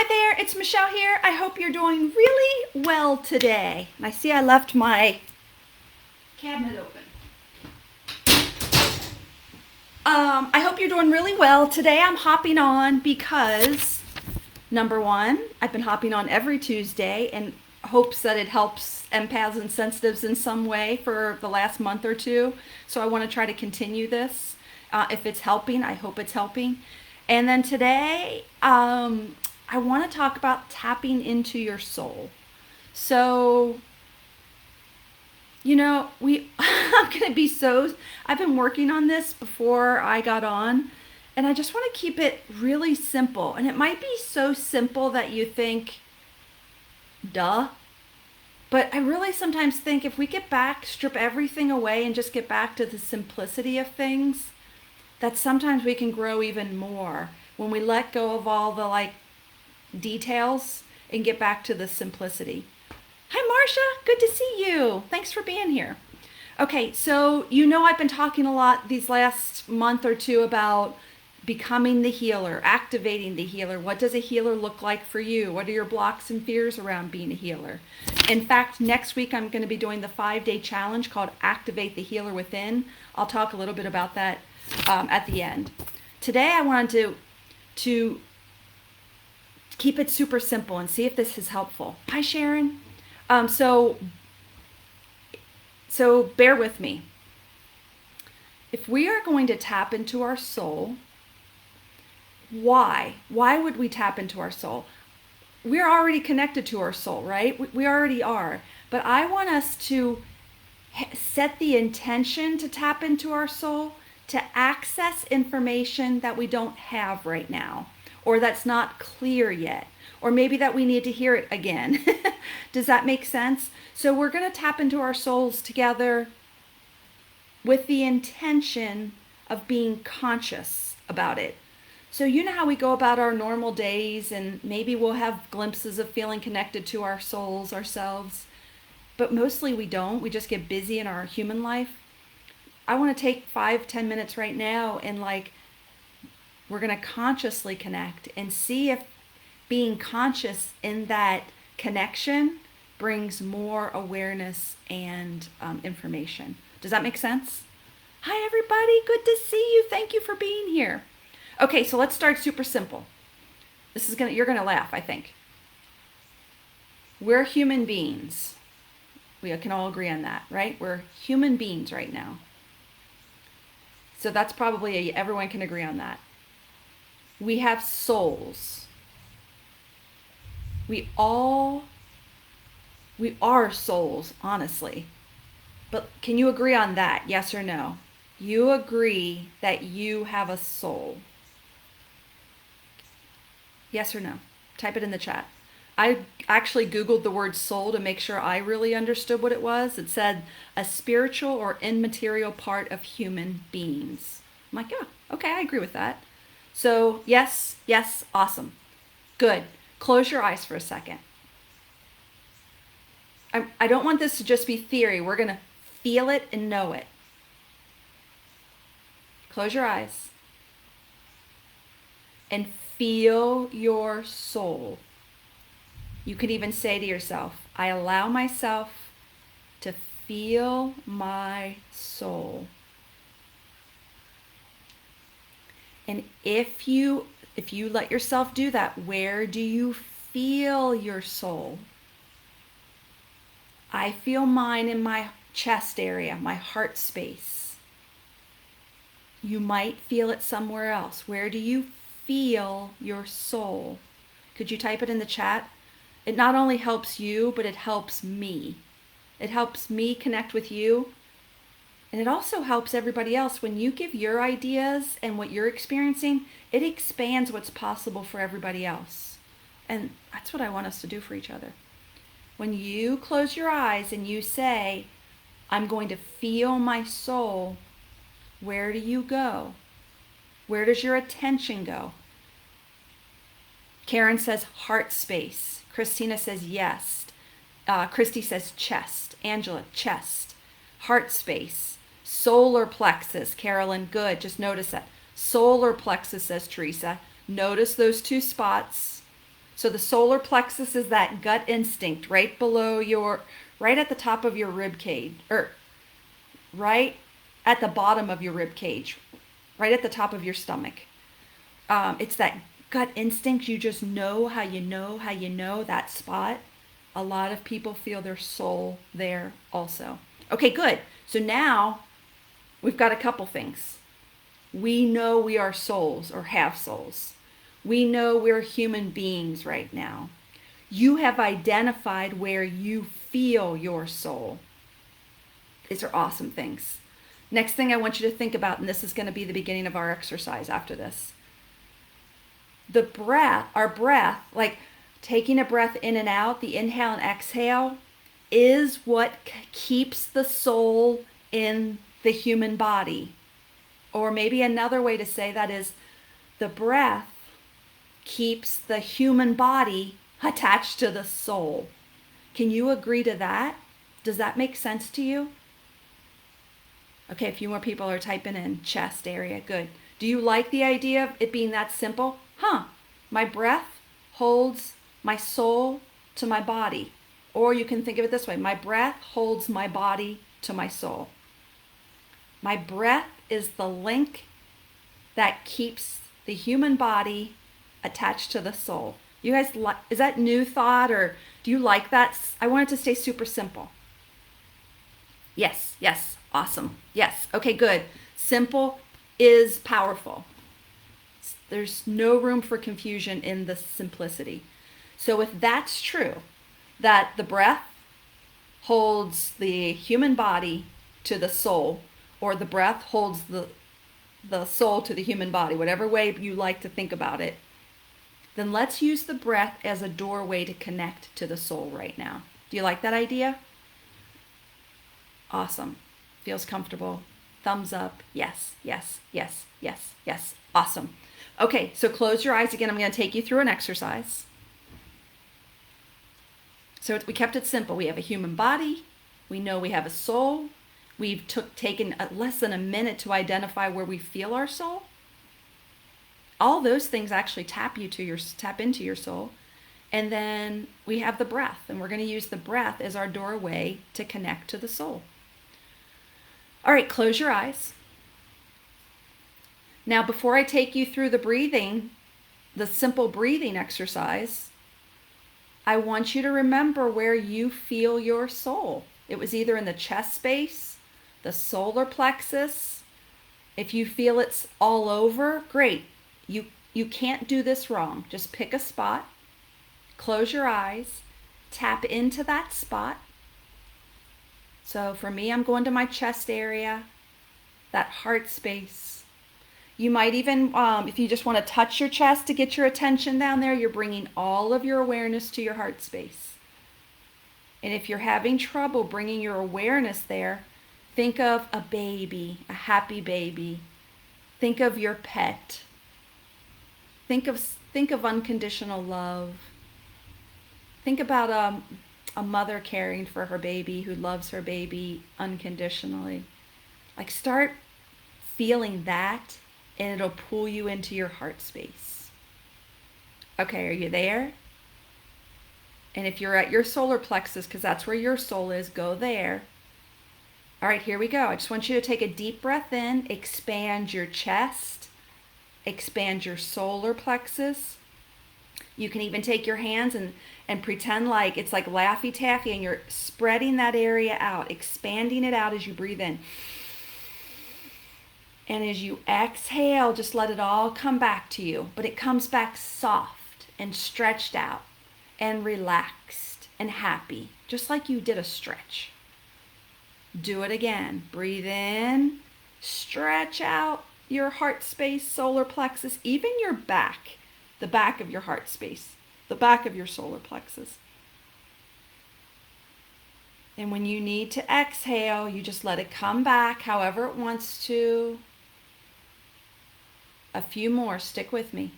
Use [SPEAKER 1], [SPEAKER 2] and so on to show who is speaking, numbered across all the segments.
[SPEAKER 1] Hi there, it's Michelle here. I hope you're doing really well today. I see I left my cabinet open. I hope you're doing really well. Today I'm hopping on because, number one, I've been hopping on every Tuesday in hopes that it helps empaths and sensitives in some way for the last month or two. So I want to try to continue this. If it's helping, I hope it's helping. And then today, I want to talk about tapping into your soul. So, I'm going to be I've been working on this before I got on, and I just want to keep it really simple. And it might be so simple that you think, duh. But I really sometimes think if we get back, strip everything away and just get back to the simplicity of things, that sometimes we can grow even more when we let go of all the details and get back to the simplicity. Hi, Marcia. Good to see you. Thanks for being here. Okay, so I've been talking a lot these last month or two about becoming the healer, activating the healer. What does a healer look like for you? What are your blocks and fears around being a healer? In fact, next week I'm going to be doing the 5-day challenge called Activate the Healer Within. I'll talk a little bit about that at the end. Today I wanted to keep it super simple and see if this is helpful. Hi, Sharon. So bear with me. If we are going to tap into our soul, why? Why would we tap into our soul? We're already connected to our soul, right? We already are. But I want us to set the intention to tap into our soul, to access information that we don't have right now, or that's not clear yet, or maybe that we need to hear it again. Does that make sense? So we're going to tap into our souls together with the intention of being conscious about it. So you know how we go about our normal days, and maybe we'll have glimpses of feeling connected to our souls ourselves, but mostly we don't. We just get busy in our human life. I want to take 5-10 minutes right now and we're going to consciously connect and see if being conscious in that connection brings more awareness and information. Does that make sense? Hi, everybody. Good to see you. Thank you for being here. Okay, so let's start super simple. You're going to laugh, I think. We're human beings. We can all agree on that, right? We're human beings right now. So that's probably everyone can agree on that. We have souls. We are souls, honestly. But can you agree on that? Yes or no? You agree that you have a soul? Yes or no? Type it in the chat. I actually Googled the word soul to make sure I really understood what it was. It said a spiritual or immaterial part of human beings. I'm like, yeah, okay, I agree with that. So yes, awesome. Good. Close your eyes for a second. I don't want this to just be theory. We're going to feel it and know it. Close your eyes and feel your soul. You can even say to yourself, I allow myself to feel my soul. And if you let yourself do that, where do you feel your soul? I feel mine in my chest area, my heart space. You might feel it somewhere else. Where do you feel your soul? Could you type it in the chat? It not only helps you, but it helps me. It helps me connect with you. And it also helps everybody else. When you give your ideas and what you're experiencing, it expands what's possible for everybody else. And that's what I want us to do for each other. When you close your eyes and you say, I'm going to feel my soul, where do you go? Where does your attention go? Karen says heart space. Christina says yes. Christy says chest. Angela, chest. Heart space. Solar plexus. Carolyn, good. Just notice that. Solar plexus, says Teresa. Notice those two spots. So the solar plexus is that gut instinct right below right at the top of your rib cage, or right at the bottom of your rib cage, right at the top of your stomach. It's that gut instinct. You just know how you know how you know that spot. A lot of people feel their soul there also. Okay, good. So now we've got a couple things. We know we are souls or have souls. We know we're human beings right now. You have identified where you feel your soul. These are awesome things. Next thing I want you to think about, and this is going to be the beginning of our exercise after this. The breath, our breath, like taking a breath in and out, the inhale and exhale, is what keeps the soul in the human body. Or maybe another way to say that is the breath keeps the human body attached to the soul. Can you agree to that? Does that make sense to you? Okay, a few more people are typing in chest area. Good. Do you like the idea of it being that simple? My breath holds my soul to my body. Or you can think of it this way. My breath holds my body to my soul. My breath is the link that keeps the human body attached to the soul. You guys, is that new thought, or do you like that? I want it to stay super simple. Yes, awesome. Yes, okay, good. Simple is powerful. There's no room for confusion in the simplicity. So if that's true, that the breath holds the human body to the soul, or the breath holds the soul to the human body, whatever way you like to think about it, then let's use the breath as a doorway to connect to the soul right now. Do you like that idea? Awesome. Feels comfortable. Thumbs up. Yes. Awesome. Okay, so close your eyes again. I'm going to take you through an exercise. So we kept it simple. We have a human body. We know we have a soul. We've taken less than a minute to identify where we feel our soul. All those things actually tap into your soul. And then we have the breath, and we're going to use the breath as our doorway to connect to the soul. All right, close your eyes. Now, before I take you through the breathing, the simple breathing exercise, I want you to remember where you feel your soul. It was either in the chest space, the solar plexus. If you feel it's all over, great. You can't do this wrong. Just pick a spot, close your eyes, tap into that spot. So for me, I'm going to my chest area, that heart space. You might even, if you just want to touch your chest to get your attention down there, you're bringing all of your awareness to your heart space. And if you're having trouble bringing your awareness there, think of a baby, a happy baby. Think of your pet. Think of unconditional love. Think about a mother caring for her baby who loves her baby unconditionally. Like, start feeling that, and it'll pull you into your heart space. Okay, are you there? And if you're at your solar plexus, because that's where your soul is, go there. All right, here we go. I just want you to take a deep breath in, expand your chest, expand your solar plexus. You can even take your hands and pretend like it's like Laffy Taffy, and you're spreading that area out, expanding it out as you breathe in. And as you exhale, just let it all come back to you. But it comes back soft and stretched out and relaxed and happy, just like you did a stretch. Do it again. Breathe in, stretch out your heart space, solar plexus, even your back, the back of your heart space, the back of your solar plexus. And when you need to exhale, you just let it come back however it wants to. A few more, stick with me.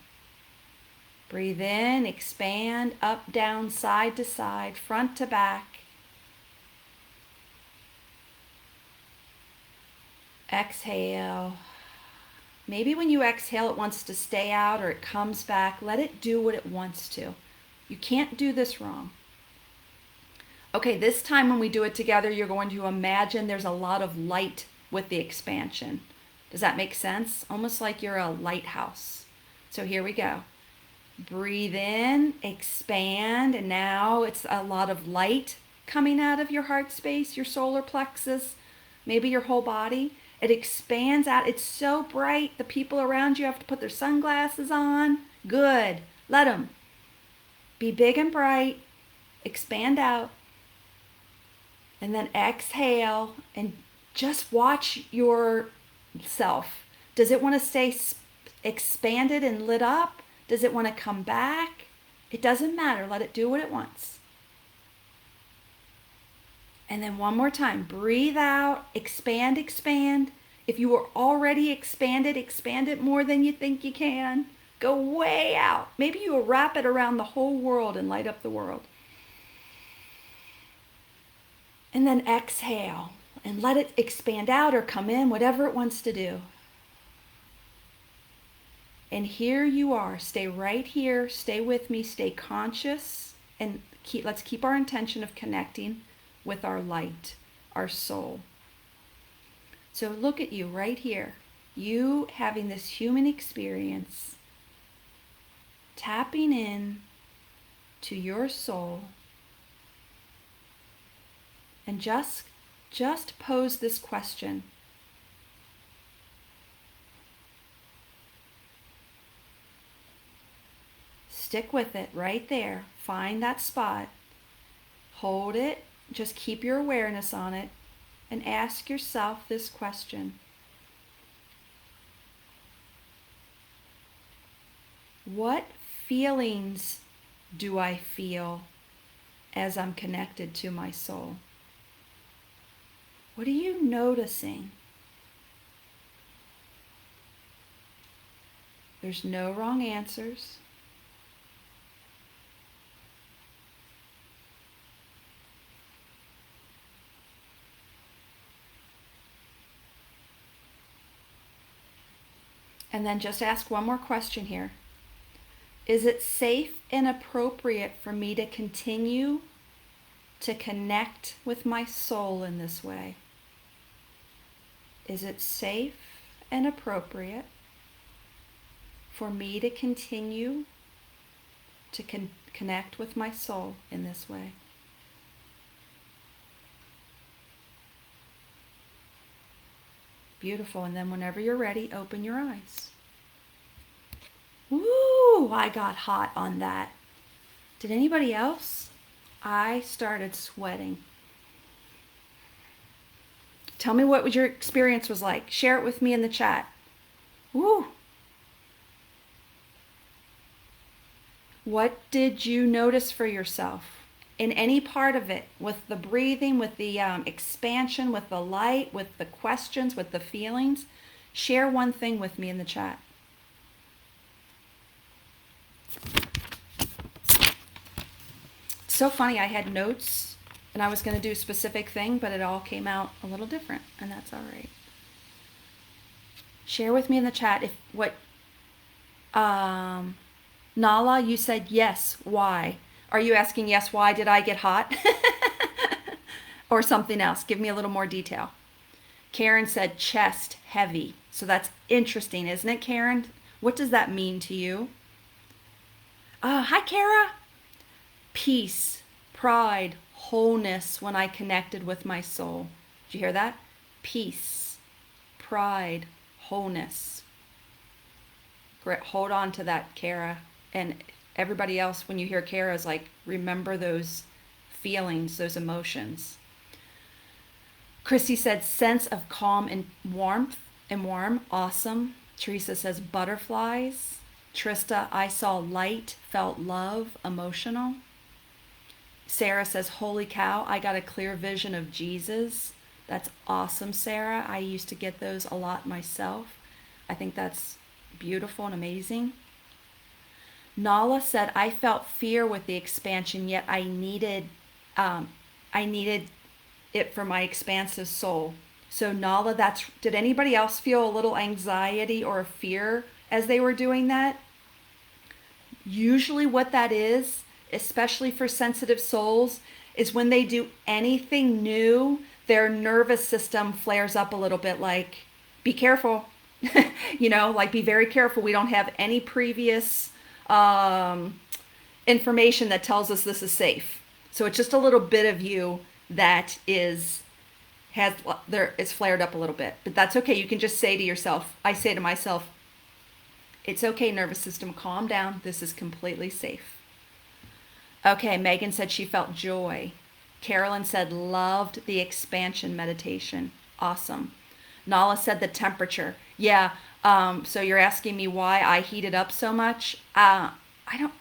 [SPEAKER 1] Breathe in, expand, up, down, side to side, front to back. Exhale. Maybe when you exhale, it wants to stay out or it comes back. Let it do what it wants to. You can't do this wrong. Okay, this time when we do it together, you're going to imagine there's a lot of light with the expansion. Does that make sense? Almost like you're a lighthouse. So here we go. Breathe in, expand, and now it's a lot of light coming out of your heart space, your solar plexus, maybe your whole body. It expands out. It's so bright. The people around you have to put their sunglasses on. Good. Let them. Be big and bright. Expand out. And then exhale and just watch yourself. Does it want to stay expanded and lit up? Does it want to come back? It doesn't matter. Let it do what it wants. And then one more time. Breathe out. Expand, expand. If you were already expanded, expand it more than you think you can. Go way out. Maybe you will wrap it around the whole world and light up the world. And then exhale and let it expand out or come in, whatever it wants to do. And here you are. Stay right here. Stay with me. Stay conscious. And let's keep our intention of connecting with our light, our soul. So look at you right here. You having this human experience, tapping in to your soul. And just pose this question. Stick with it right there. Find that spot. Hold it. Just keep your awareness on it. And ask yourself this question. What feelings do I feel as I'm connected to my soul? What are you noticing? There's no wrong answers. And then just ask one more question here. Is it safe and appropriate for me to continue to connect with my soul in this way? Is it safe and appropriate for me to continue to connect with my soul in this way? Beautiful. And then whenever you're ready, open your eyes. Woo! I got hot on that. Did anybody else? I started sweating. Tell me what your experience was like. Share it with me in the chat. Woo! What did you notice for yourself in any part of it? With the breathing, with the expansion, with the light, with the questions, with the feelings? Share one thing with me in the chat. So funny, I had notes and I was going to do a specific thing, but it all came out a little different, and that's all right. Share with me in the chat if what Nala, you said yes, why? Are you asking yes, why did I get hot? Or something else? Give me a little more detail. Karen said chest heavy. So that's interesting, isn't it, Karen? What does that mean to you? Hi, Kara. Peace, pride, wholeness when I connected with my soul. Did you hear that? Peace, pride, wholeness. Great. Hold on to that, Kara. And everybody else, when you hear Kara, is like, remember those feelings, those emotions. Chrissy said sense of calm and warmth and warm. Awesome. Teresa says butterflies. Trista, I saw light, felt love, emotional. Sarah says, holy cow, I got a clear vision of Jesus. That's awesome, Sarah. I used to get those a lot myself. I think that's beautiful and amazing. Nala said, I felt fear with the expansion, yet I needed it for my expansive soul. So Nala, did anybody else feel a little anxiety or fear as they were doing that? Usually what that is especially for sensitive souls, is when they do anything new, their nervous system flares up a little bit, like, be careful. Like, be very careful. We don't have any previous information that tells us this is safe. So it's just a little bit of you that is flared up a little bit. But that's okay. You can just say to yourself, I say to myself, it's okay, nervous system, calm down. This is completely safe. Okay, Megan said she felt joy. Carolyn said loved the expansion meditation. Awesome. Nala said the temperature. Yeah. So you're asking me why I heated up so much. I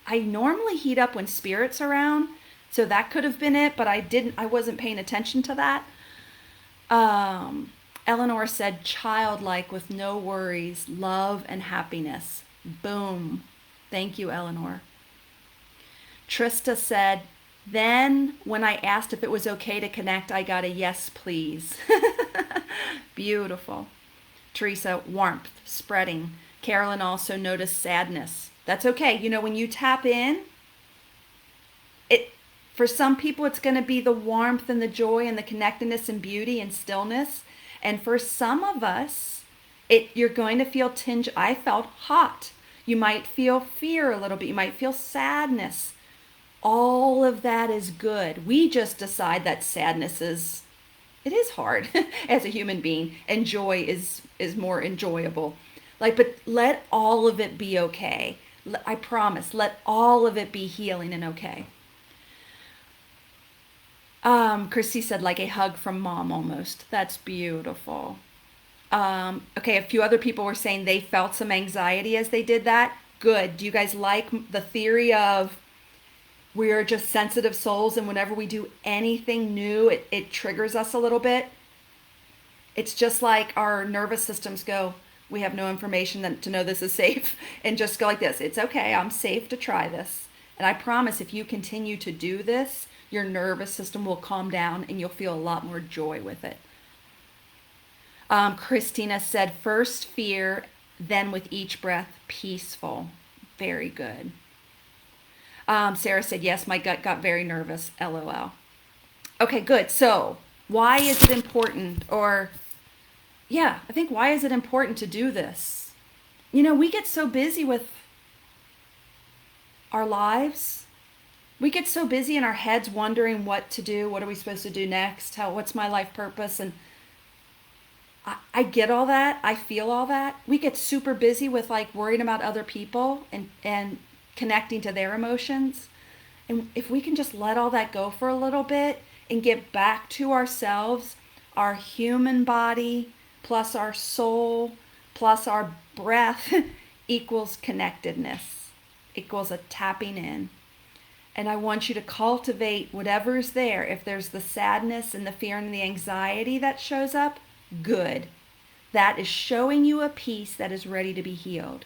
[SPEAKER 1] normally heat up when spirit's around, so that could have been it, but I wasn't paying attention to that. Eleanor said childlike with no worries, love and happiness. Boom. Thank you, Eleanor. Trista said, then when I asked if it was okay to connect, I got a yes, please. Beautiful. Teresa, warmth, spreading. Carolyn also noticed sadness. That's okay. When you tap in, for some people, it's going to be the warmth and the joy and the connectedness and beauty and stillness. And for some of us, you're going to feel I felt hot. You might feel fear a little bit. You might feel sadness. All of that is good. We just decide that sadness is hard as a human being, and joy is more enjoyable. But let all of it be okay. I promise, let all of it be healing and okay. Christy said like a hug from mom almost. That's beautiful. Okay, a few other people were saying they felt some anxiety as they did that. Good. Do you guys like the theory of we're just sensitive souls, and whenever we do anything new, it triggers us a little bit? It's just like our nervous systems go, we have no information to know this is safe, and just go like this. It's okay. I'm safe to try this. And I promise if you continue to do this, your nervous system will calm down and you'll feel a lot more joy with it. Christina said, first fear, then with each breath, peaceful. Very good. Sarah said, yes, my gut got very nervous, LOL. Okay, good. So why is it important? I think why is it important to do this? We get so busy with our lives. We get so busy in our heads wondering what to do. What are we supposed to do next? What's my life purpose? And I get all that. I feel all that. We get super busy with worrying about other people and connecting to their emotions. And if we can just let all that go for a little bit and get back to ourselves, our human body plus our soul plus our breath equals connectedness, equals a tapping in. And I want you to cultivate whatever's there. If there's the sadness and the fear and the anxiety that shows up, good. That is showing you a piece that is ready to be healed.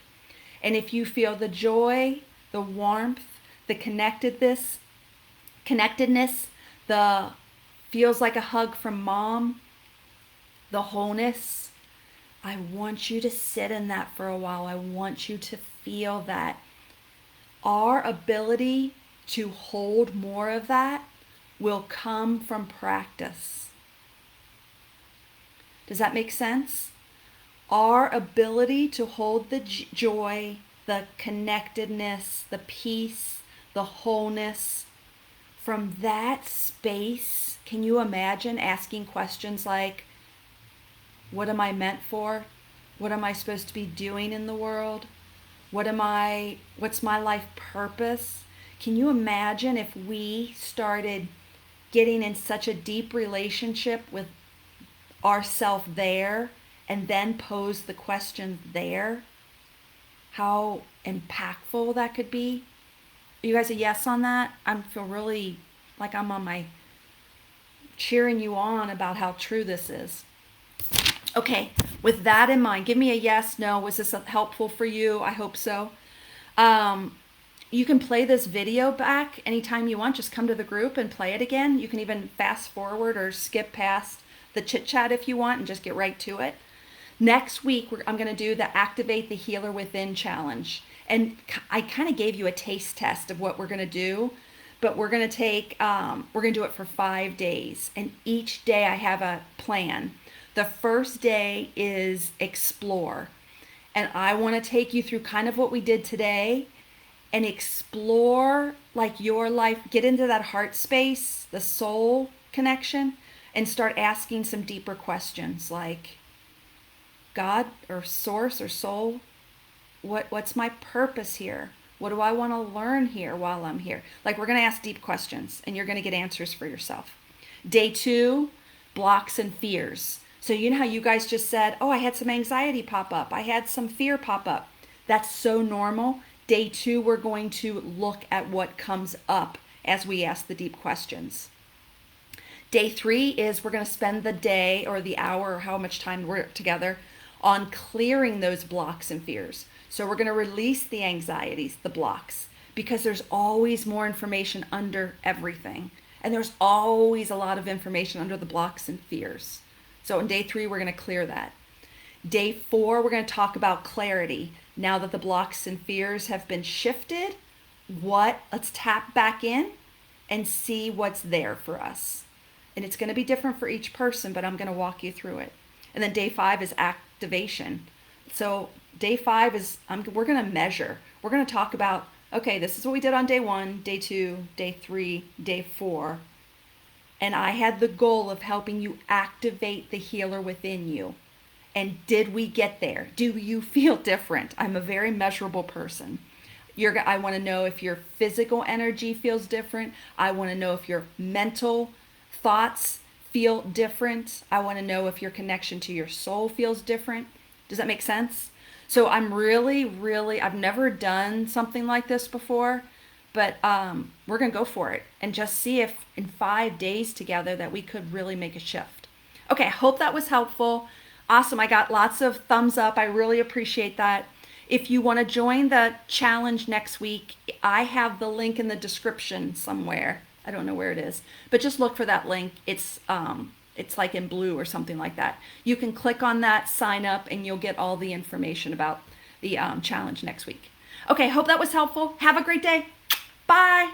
[SPEAKER 1] And if you feel the joy, the warmth, the connectedness, the feels like a hug from mom, the wholeness, I want you to sit in that for a while. I want you to feel that. Our ability to hold more of that will come from practice. Does that make sense? Our ability to hold the joy, the connectedness, the peace, the wholeness, from that space, can you imagine asking questions like, what am I meant for? What am I supposed to be doing in the world? What's my life purpose? Can you imagine if we started getting in such a deep relationship with ourself there and then pose the question there? How impactful that could be? Are you guys a yes on that? I feel really like I'm on my cheering you on about how true this is. Okay, with that in mind, give me a yes, no. Was this helpful for you? I hope so. You can play this video back anytime you want. Just come to the group and play it again. You can even fast forward or skip past the chit chat if you want and just get right to it. Next week, I'm going to do the Activate the Healer Within challenge. And I kind of gave you a taste test of what we're going to do. but we're going to do it for 5 days. And each day I have a plan. The first day is explore. And I want to take you through kind of what we did today and explore like your life, get into that heart space, the soul connection, and start asking some deeper questions like, God or source or soul, what's my purpose here? What do I want to learn here while I'm here? Like, we're going to ask deep questions and you're going to get answers for yourself. Day 2, blocks and fears. So you know how you guys just said, oh, I had some anxiety pop up. I had some fear pop up. That's so normal. Day 2, we're going to look at what comes up as we ask the deep questions. Day 3 is we're going to spend the day or the hour or how much time we're together on clearing those blocks and fears. So we're going to release the anxieties, the blocks, because there's always more information under everything. And there's always a lot of information under the blocks and fears. So in day 3, we're going to clear that. Day 4, we're going to talk about clarity. Now that the blocks and fears have been shifted, let's tap back in and see what's there for us. And it's going to be different for each person, but I'm going to walk you through it. And then day 5 is activation. So day 5 is we're going to measure. We're going to talk about, okay, this is what we did on day 1, day 2, day 3, day 4. And I had the goal of helping you activate the healer within you. And did we get there? Do you feel different? I'm a very measurable person. I want to know if your physical energy feels different. I want to know if your mental thoughts feel different. I want to know if your connection to your soul feels different. Does that make sense? So I'm really, I've never done something like this before, but we're going to go for it and just see if in 5 days together that we could really make a shift. Okay, I hope that was helpful. Awesome. I got lots of thumbs up. I really appreciate that. If you want to join the challenge next week, I have the link in the description somewhere. I don't know where it is, but just look for that link. It's like in blue or something like that. You can click on that, sign up, and you'll get all the information about the challenge next week. Okay, hope that was helpful. Have a great day. Bye.